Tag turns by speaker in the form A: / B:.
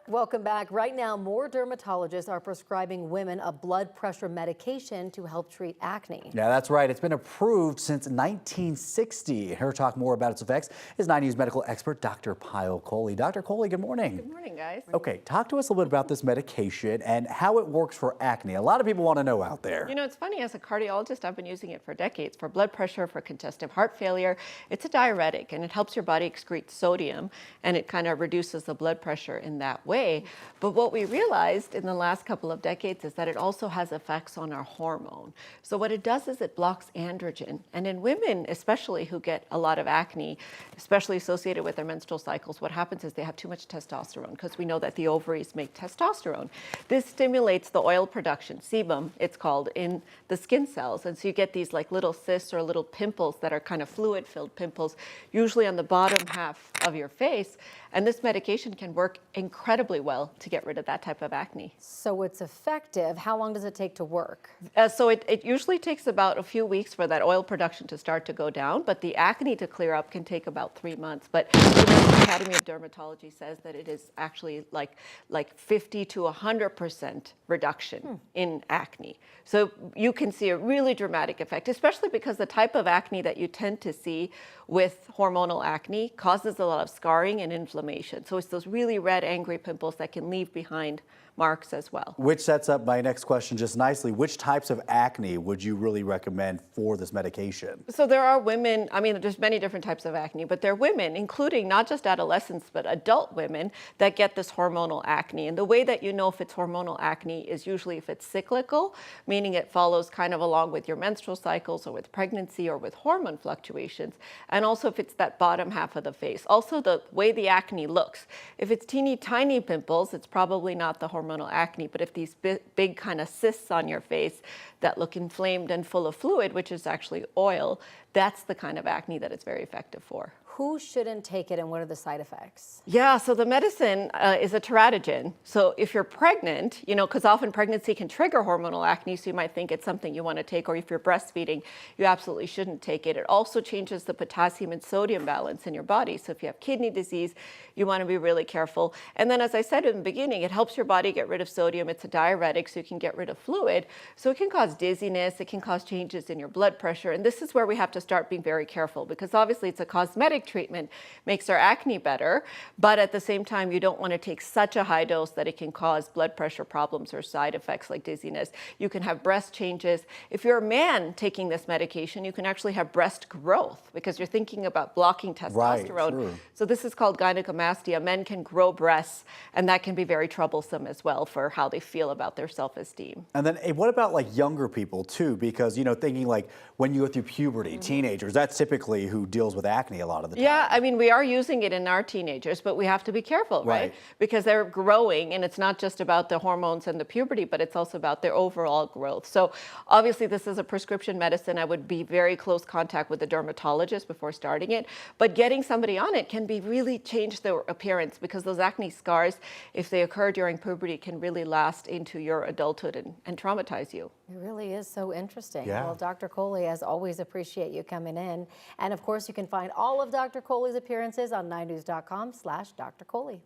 A: Welcome back. Right now, more dermatologists are prescribing women a blood pressure medication to help treat acne.
B: Yeah, that's right. It's been approved since 1960. Here to talk more about its effects is 9 News medical expert Dr. Payal Kohli. Dr. Kohli, good morning.
C: Good morning, guys.
B: Okay, talk to us a little bit about this medication and how it works for acne. A lot of people want to know out there.
C: You know, it's funny, as a cardiologist, I've been using it for decades for blood pressure, for congestive heart failure. It's a diuretic and it helps your body excrete sodium and it kind of reduces the blood pressure in that way. But what we realized in the last couple of decades is that it also has effects on our hormone. So what it does is it blocks androgen. And in women, especially who get a lot of acne, especially associated with their menstrual cycles, what happens is they have too much testosterone, because we know that the ovaries make testosterone. This stimulates the oil production, sebum it's called, in the skin cells. And so you get these like little cysts or little pimples that are kind of fluid-filled pimples, usually on the bottom half of your face. And this medication can work incredibly well to get rid of that type of acne.
A: So it's effective. How long does it take to work?
C: So it usually takes about a few weeks for that oil production to start to go down, but the acne to clear up can take about 3 months. But the American Academy of Dermatology says that it is actually like 50 to 100% reduction in acne. So you can see a really dramatic effect, especially because the type of acne that you tend to see with hormonal acne causes a lot of scarring and inflammation. So it's those really red, angry pimples that can leave behind marks as well.
B: Which sets up my next question just nicely. Which types of acne would you really recommend for this medication?
C: So there are women, I mean, there's many different types of acne, but there are women, including not just adolescents, but adult women that get this hormonal acne. And the way that you know if it's hormonal acne is usually if it's cyclical, meaning it follows kind of along with your menstrual cycles or with pregnancy or with hormone fluctuations. And also if it's that bottom half of the face. Also the way the acne looks. If it's teeny tiny pimples, it's probably not the hormonal acne, but if these big kind of cysts on your face that look inflamed and full of fluid, which is actually oil, that's the kind of acne that it's very effective for.
A: Who shouldn't take it and what are the side effects?
C: Yeah, so the medicine is a teratogen. So if you're pregnant, you know, because often pregnancy can trigger hormonal acne, so you might think it's something you want to take, or if you're breastfeeding, you absolutely shouldn't take it. It also changes the potassium and sodium balance in your body. So if you have kidney disease, you want to be really careful. And then, as I said in the beginning, it helps your body get rid of sodium. It's a diuretic, so you can get rid of fluid. So it can cause dizziness, it can cause changes in your blood pressure. And this is where we have to start being very careful, because obviously it's a cosmetic treatment, makes our acne better, but at the same time you don't want to take such a high dose that it can cause blood pressure problems or side effects like dizziness. You can have breast changes. If you're a man taking this medication, you can actually have breast growth because you're thinking about blocking testosterone.
B: Right,
C: so this is called gynecomastia. Men can grow breasts, and that can be very troublesome as well for how they feel about their self-esteem.
B: And then what about like younger people too? Because, you know, thinking like when you go through puberty, teenagers, that's typically who deals with acne a lot of the time.
C: Yeah, I mean, we are using it in our teenagers, but we have to be careful, right? Because they're growing, and it's not just about the hormones and the puberty, but it's also about their overall growth. So obviously this is a prescription medicine. I would be very close contact with a dermatologist before starting it, but getting somebody on it can be really change their appearance, because those acne scars, if they occur during puberty, can really last into your adulthood and traumatize you.
A: It really is so interesting.
B: Yeah.
A: Well, Dr. Kohli, as always, appreciate you coming in. And of course, you can find all of Dr. Kohli's appearances on 9news.com/Dr. Kohli.